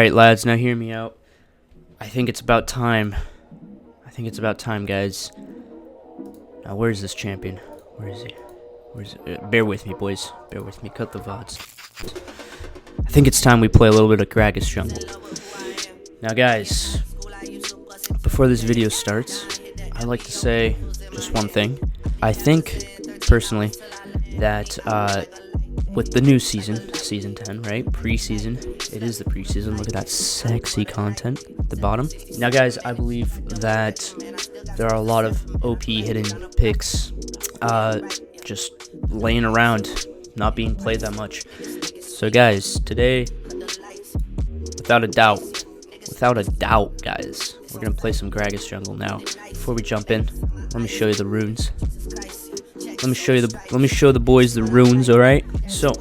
Alright, lads, now hear me out. I think it's about time. Guys. Now, where's this champion? Where is he? Bear with me, boys. Bear with me. Cut the VODs. I think it's time we play a little bit of Gragas jungle. Now, guys, before this video starts, I'd like to say just one thing. I think, personally, that with the new season, Season 10, right? Preseason. It is the preseason. Look at that sexy content at the bottom. Now, guys, I believe that there are a lot of OP hidden picks just laying around, not being played that much. So, guys, today, without a doubt, guys, we're going to play some Gragas jungle now. Before we jump in, let me show you the runes. Let me show the boys the runes, alright? So,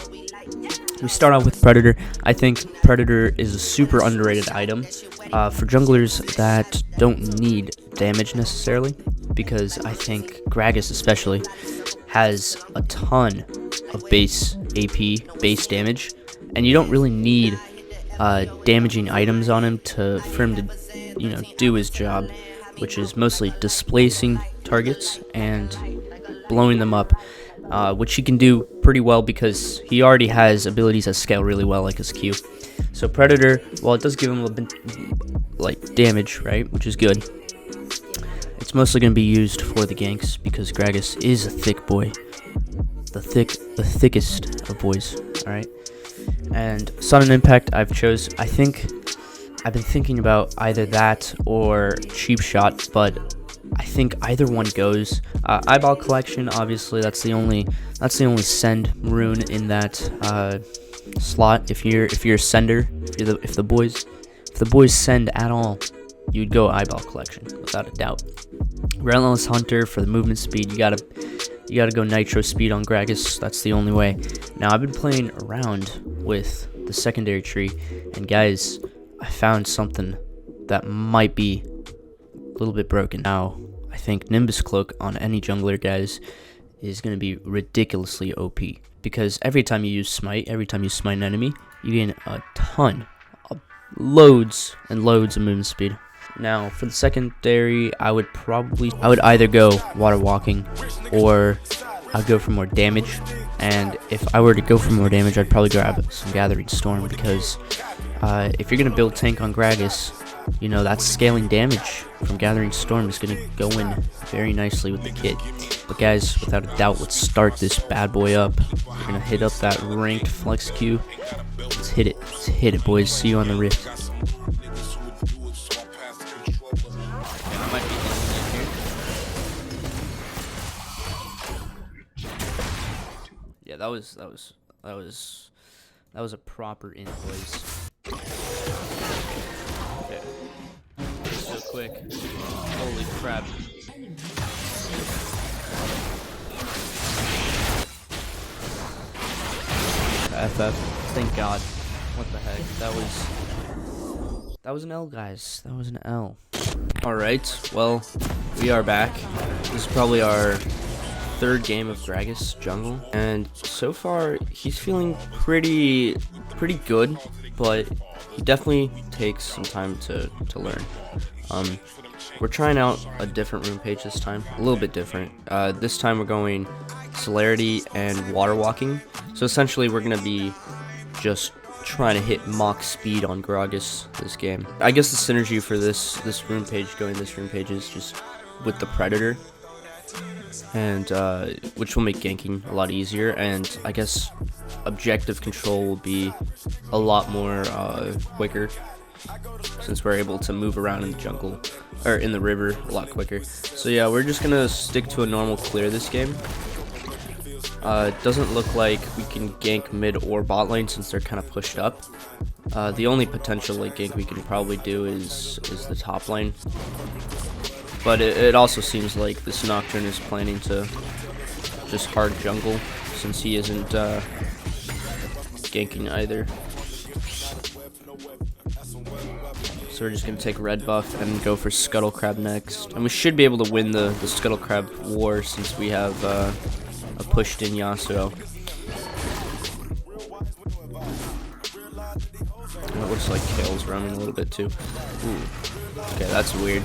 we start off with Predator. I think Predator is a super underrated item for junglers that don't need damage necessarily, because I think Gragas especially has a ton of base AP, base damage, and you don't really need damaging items on him for him to, do his job, which is mostly displacing targets and blowing them up, which he can do pretty well because he already has abilities that scale really well, like his Q. So Predator, while it does give him a bit like damage, right, which is good, it's mostly going to be used for the ganks because Gragas is a thick boy, the thickest of boys. All right, and Sudden Impact I think I've been thinking about either that or Cheap Shot, but I think either one goes. Eyeball Collection, obviously, that's the only send rune in that slot. If you're a sender, if the boys send at all, you'd go Eyeball Collection without a doubt. Relentless Hunter for the movement speed. You gotta go Nitro Speed on Gragas. That's the only way. Now, I've been playing around with the secondary tree, and guys, I found something that might be a little bit broken. Now, I think Nimbus Cloak on any jungler, guys, is going to be ridiculously OP, because every time you use Smite, an enemy, you gain a ton of loads and loads of movement speed. Now, for the secondary, I would either go Water Walking, or I'd go for more damage. And if I were to go for more damage, I'd probably grab some Gathering Storm, because if you're going to build tank on Gragas, that scaling damage from Gathering Storm is going to go in very nicely with the kit. But guys, without a doubt, let's start this bad boy up. We're going to hit up that ranked flex Q. Let's hit it, boys. See you on the Rift. Yeah, that was a proper in, boys. Okay. So quick. Holy crap. FF. Thank God. What the heck? That was an L, guys. That was an L. Alright, well, we are back. This is probably our third game of Gragas jungle, and so far he's feeling pretty good, but he definitely takes some time to learn. We're trying out a different rune page this time, a little bit different. This time we're going Celerity and Water Walking. So essentially we're gonna be just trying to hit Mach speed on Gragas this game. I guess the synergy for this rune page, is just with the Predator, and which will make ganking a lot easier, and I guess objective control will be a lot more quicker, since we're able to move around in the jungle, or in the river, a lot quicker. So yeah, we're just gonna stick to a normal clear this game. It doesn't look like we can gank mid or bot lane since they're kind of pushed up. The only potential late gank we can probably do is the top lane. But it also seems like this Nocturne is planning to just hard jungle, since he isn't ganking either. So we're just going to take red buff and go for Scuttle Crab next. And we should be able to win the Scuttle Crab war, since we have a pushed in Yasuo. it looks like Kale's running a little bit too. Ooh. Okay, that's weird.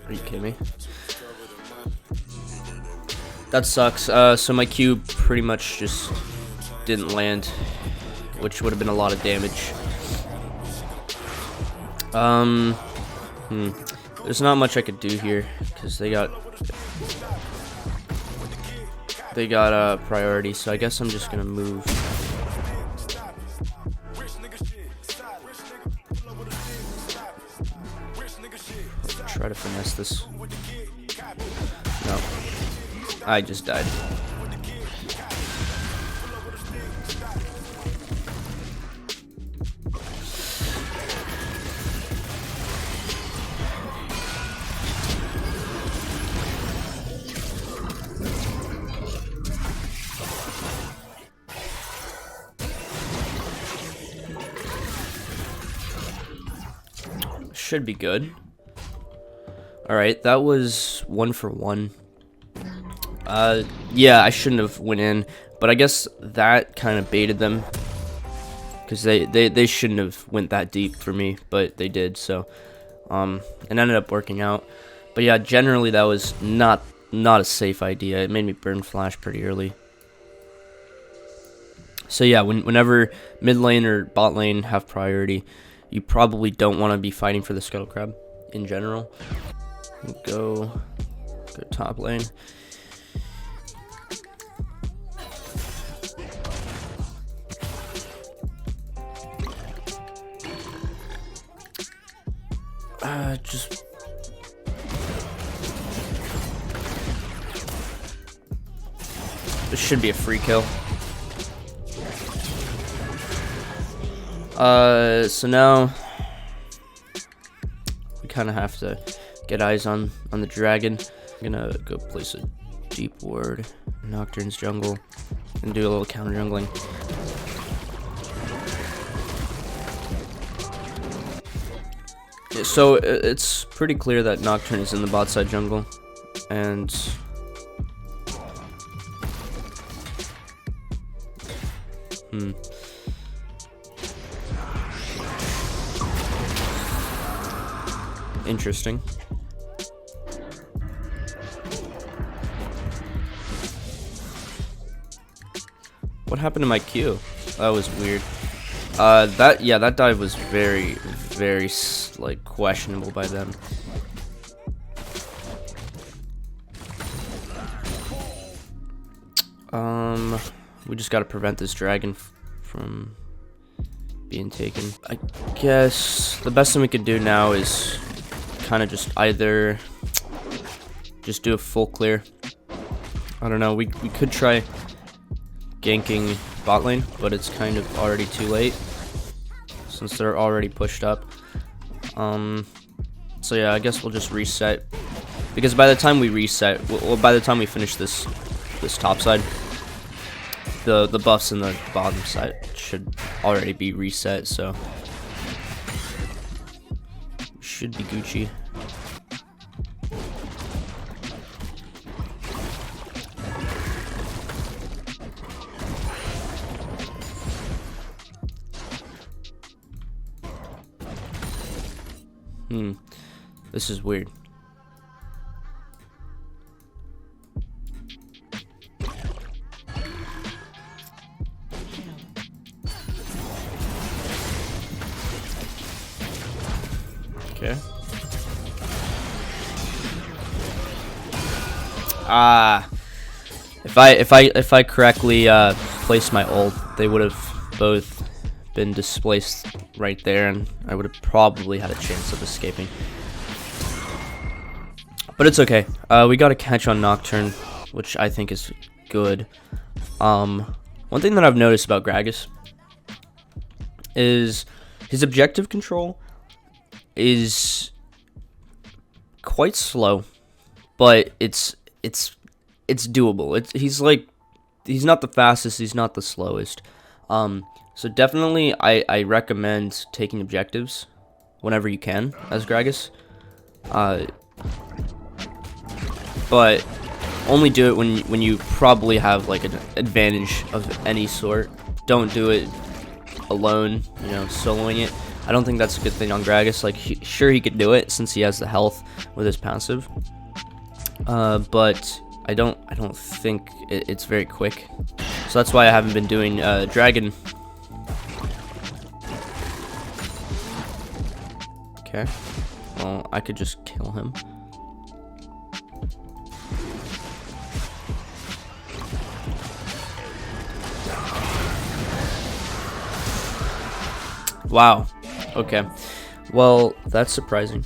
Are you kidding me? That sucks. So my Q pretty much just didn't land, which would have been a lot of damage. There's not much I could do here because they got priority. So I guess I'm just gonna move. Try to finesse this. No, I just died. Should be good. Alright, that was 1 for 1. Yeah, I shouldn't have went in, but I guess that kind of baited them. Because they shouldn't have went that deep for me, but they did, so it ended up working out. But yeah, generally that was not a safe idea. It made me burn flash pretty early. So yeah, whenever mid lane or bot lane have priority, you probably don't want to be fighting for the scuttle crab in general. Go top lane. Just this should be a free kill. So now we kind of have to get eyes on the dragon. I'm gonna go place a deep ward, Nocturne's jungle, and do a little counter jungling. Yeah, so it's pretty clear that Nocturne is in the bot side jungle, and interesting. What happened to my Q? That was weird. That dive was very like questionable by them. We just gotta prevent this dragon from being taken. I guess the best thing we could do now is kind of just either just do a full clear. I don't know, we could try ganking bot lane, but it's kind of already too late since they're already pushed up. So yeah, I guess we'll just reset, because by the time we reset, by the time we finish this top side, the buffs in the bottom side should already be reset, so should be Gucci. This is weird. Okay. If I correctly placed my ult, they would have both been displaced right there, and I would have probably had a chance of escaping. But it's okay. We got a catch on Nocturne, which I think is good. One thing that I've noticed about Gragas is his objective control is quite slow, but it's doable. He's not the fastest, he's not the slowest. So definitely I recommend taking objectives whenever you can as Gragas. But only do it when you probably have like an advantage of any sort. Don't do it alone, you know, soloing it. I don't think that's a good thing on Gragas. Like, sure, he could do it since he has the health with his passive, but I don't think it's very quick. So that's why I haven't been doing Dragon. Okay. Well, I could just kill him. Wow. Okay. Well, that's surprising.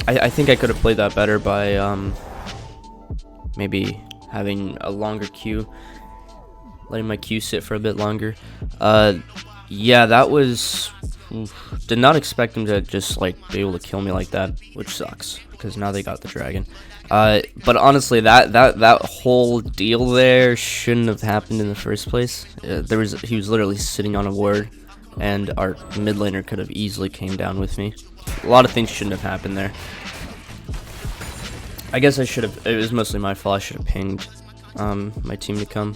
I think I could have played that better by maybe having a longer queue, letting my queue sit for a bit longer. Yeah, that was... Did not expect him to just like be able to kill me like that, which sucks because now they got the dragon. But honestly, that whole deal there shouldn't have happened in the first place. He was literally sitting on a ward, and our mid laner could have easily came down with me. A lot of things shouldn't have happened there. I guess I should have. It was mostly my fault. I should have pinged my team to come.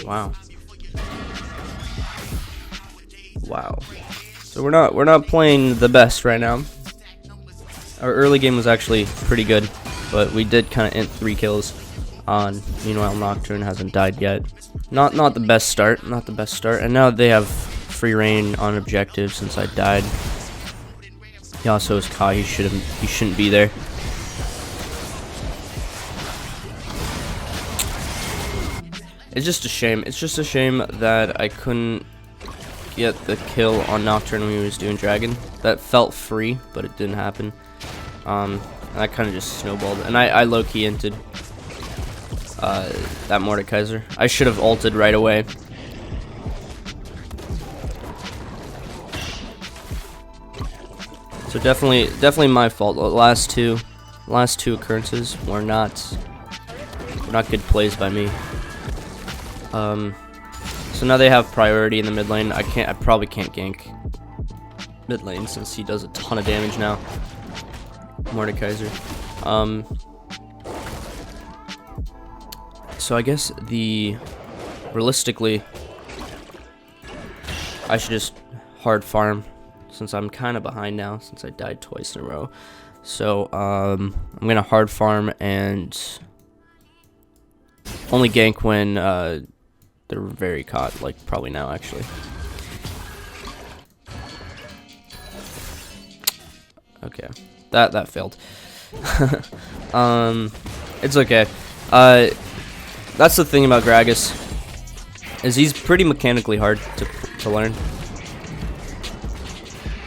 Wow. Wow. So we're not playing the best right now. Our early game was actually pretty good, but we did kind of int 3 kills on. Meanwhile, Nocturne hasn't died yet. Not the best start. Not the best start. And now they have free reign on objective since I died. He also is Kai. He shouldn't be there. It's just a shame. It's just a shame that I couldn't get the kill on Nocturne when he was doing Dragon. That felt free, but it didn't happen. And I kind of just snowballed. And I low-key inted that Mordekaiser. I should have ulted right away. So definitely my fault. The last two occurrences were not good plays by me. So now they have priority in the mid lane. I probably can't gank mid lane since he does a ton of damage now. Mordekaiser. So I guess realistically, I should just hard farm since I'm kind of behind now since I died twice in a row. So I'm gonna hard farm and only gank when they're very caught, like probably now actually. Okay, that failed. It's okay. That's the thing about Gragas, is he's pretty mechanically hard to learn.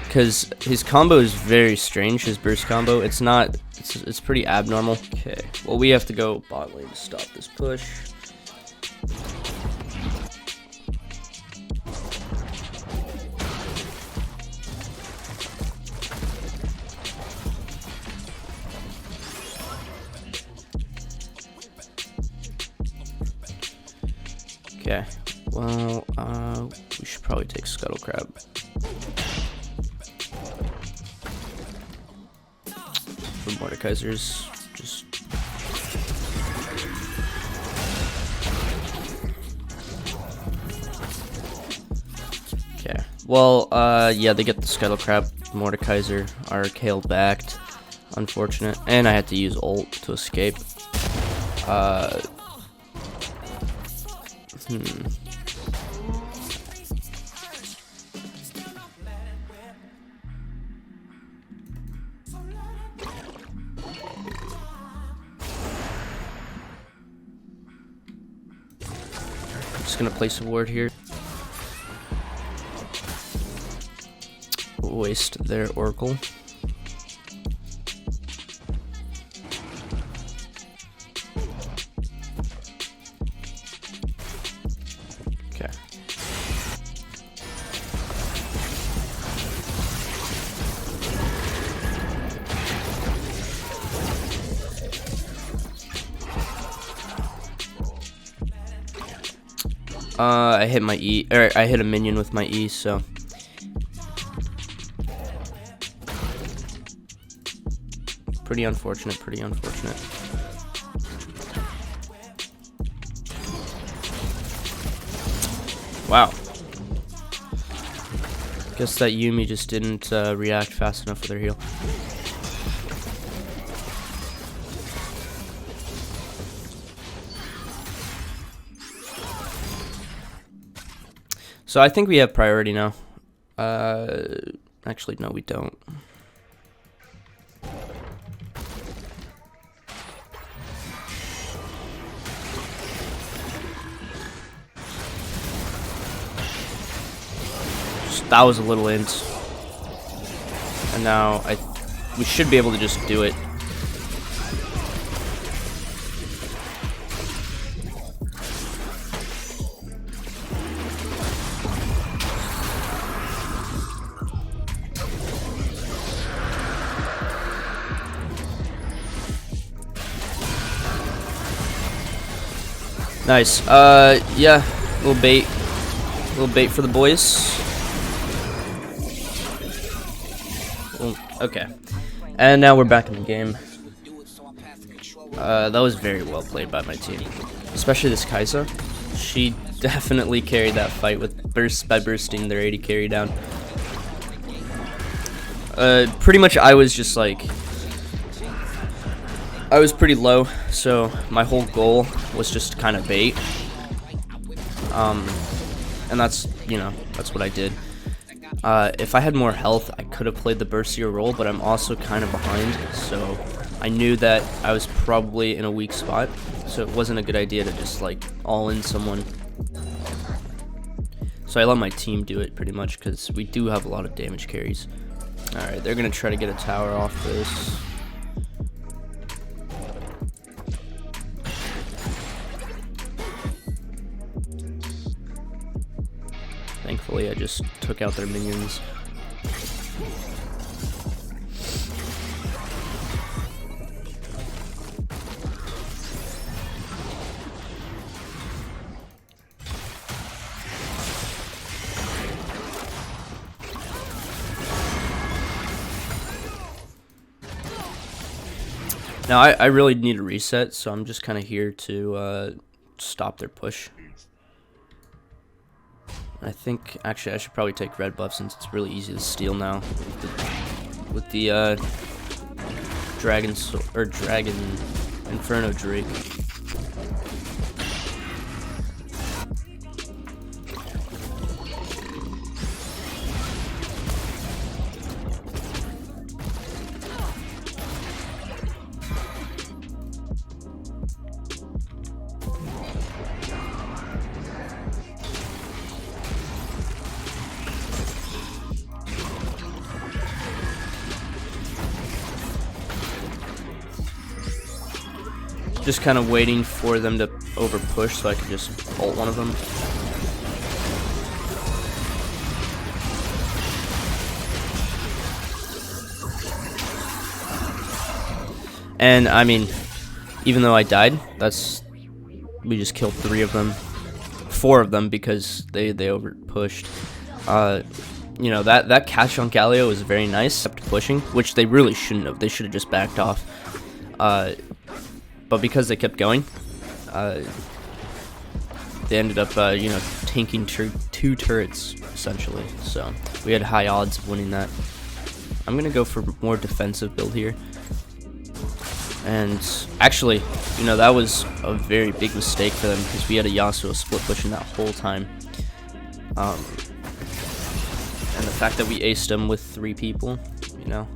Because his combo is very strange, his burst combo. It's pretty abnormal. Okay, well we have to go bot lane to stop this push. Okay, well, we should probably take Scuttle Crab. The Mordekaiser's just... Okay, well, yeah, they get the Scuttle Crab. Mordekaiser are Kale backed. Unfortunate. And I had to use ult to escape. Just gonna place a ward here. Waste their Oracle. Okay. I hit my E, or I hit a minion with my E, so. Pretty unfortunate, pretty unfortunate. Wow. Guess that Yumi just didn't react fast enough with her heal. So I think we have priority now. Actually, no, we don't. That was a little int. And now we should be able to just do it. Nice. Yeah, little bait for the boys. Okay, and now we're back in the game. That was very well played by my team, especially this Kai'Sa. She definitely carried that fight with by bursting their 80 carry down. Pretty much I was just like, I was pretty low, so my whole goal was just kind of bait. And that's, you know, that's what I did. If I had more health, I could have played the burstier role, but I'm also kind of behind, so I knew that I was probably in a weak spot, so it wasn't a good idea to just like all in someone. So I let my team do it pretty much because we do have a lot of damage carries. Alright, they're gonna try to get a tower off this. Thankfully, I just took out their minions. Now, I really need a reset, so I'm just kind of here to stop their push. I think, actually, I should probably take red buff since it's really easy to steal now with the dragon Inferno Drake. Just kind of waiting for them to over push so I could just ult one of them. And I mean, even though I died, we just killed 3 of them, 4 of them because they over pushed. You know, that catch on Galio was very nice. Kept pushing, which they really shouldn't have. They should have just backed off. But because they kept going, they ended up, you know, tanking 2 turrets, essentially. So we had high odds of winning that. I'm going to go for more defensive build here. And actually, you know, that was a very big mistake for them because we had a Yasuo split pushing that whole time. And the fact that we aced them with 3 people, you know,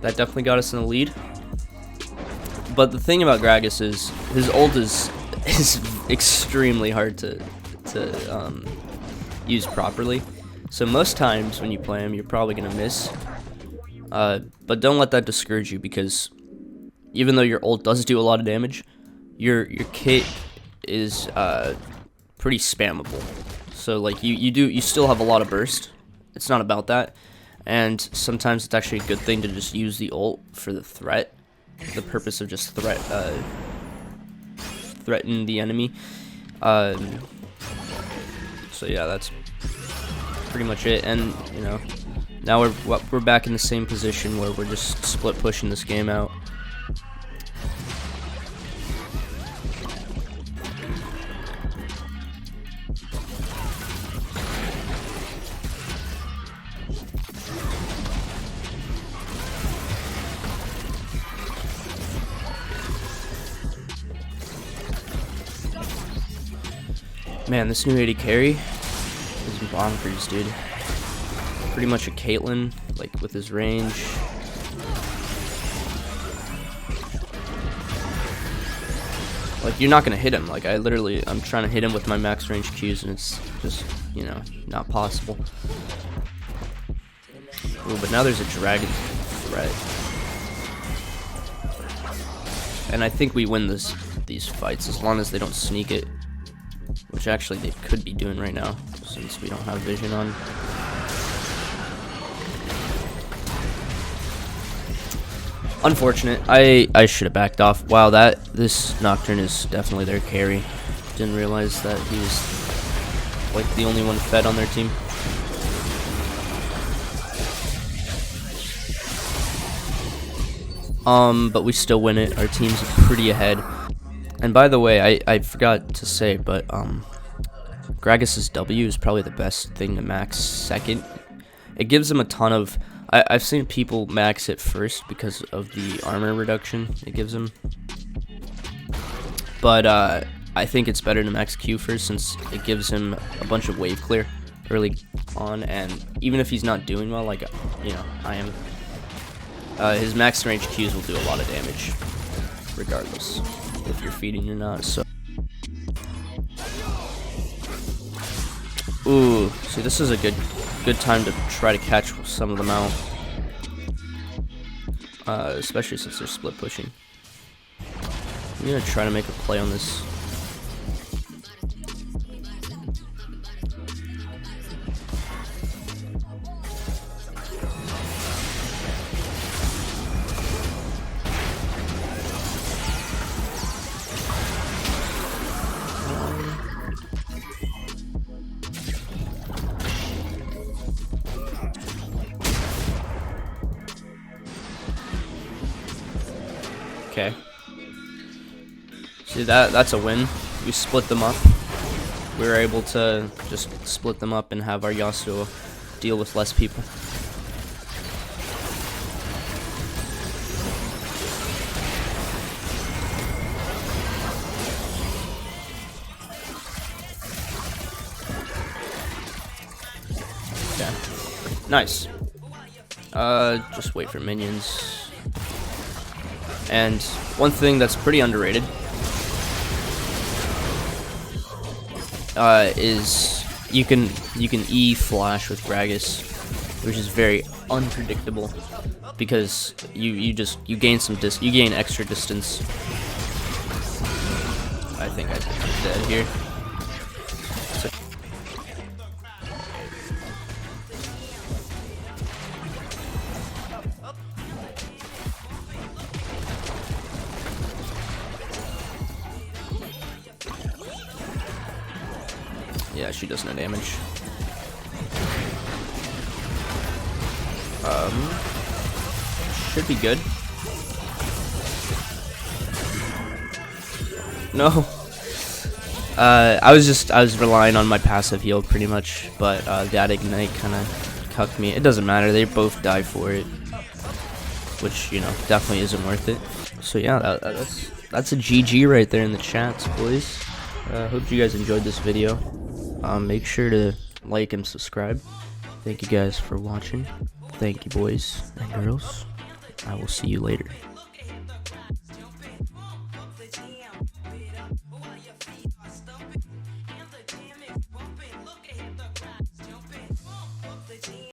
that definitely got us in the lead. But the thing about Gragas is his ult is extremely hard to use properly. So most times when you play him, you're probably gonna miss. But don't let that discourage you because even though your ult does do a lot of damage, your kit is pretty spammable. So like you still have a lot of burst. It's not about that. And sometimes it's actually a good thing to just use the ult for the threat. The purpose of just threaten the enemy. So yeah, that's pretty much it. And you know, now we're back in the same position where we're just split pushing this game out. Man, this new AD carry is bonkers, dude. Pretty much a Caitlyn, like with his range. Like, you're not gonna hit him. Like, I'm trying to hit him with my max range Qs, and it's just, you know, not possible. Ooh, but now there's a dragon threat. And I think we win these fights as long as they don't sneak it. Which actually they could be doing right now, since we don't have vision on. Unfortunate. I should have backed off. Wow, this Nocturne is definitely their carry. Didn't realize that he was like the only one fed on their team. But we still win it. Our team's pretty ahead. And by the way, I forgot to say, but Gragas' W is probably the best thing to max second. It gives him a ton of... I've seen people max it first because of the armor reduction it gives him. But I think it's better to max Q first, since it gives him a bunch of wave clear early on. And even if he's not doing well, like, you know, I am, his max range Qs will do a lot of damage regardless if you're feeding or not. So ooh, see, this is a good time to try to catch some of them out, especially since they're split pushing. I'm gonna try to make a play on this. Okay. See, that's a win. We split them up. We were able to just split them up and have our Yasuo deal with less people. Okay. Nice. Just wait for minions. And one thing that's pretty underrated is you can E flash with Gragas, which is very unpredictable because you gain you gain extra distance. I think I'm dead here. So yeah, she does no damage. Should be good. No. I was relying on my passive heal pretty much, but that ignite kind of cucked me. It doesn't matter. They both die for it, which, you know, definitely isn't worth it. So yeah, that's a GG right there in the chats, boys. Hope you guys enjoyed this video. Make sure to like and subscribe. Thank you guys for watching. Thank you, boys and girls. I will see you later.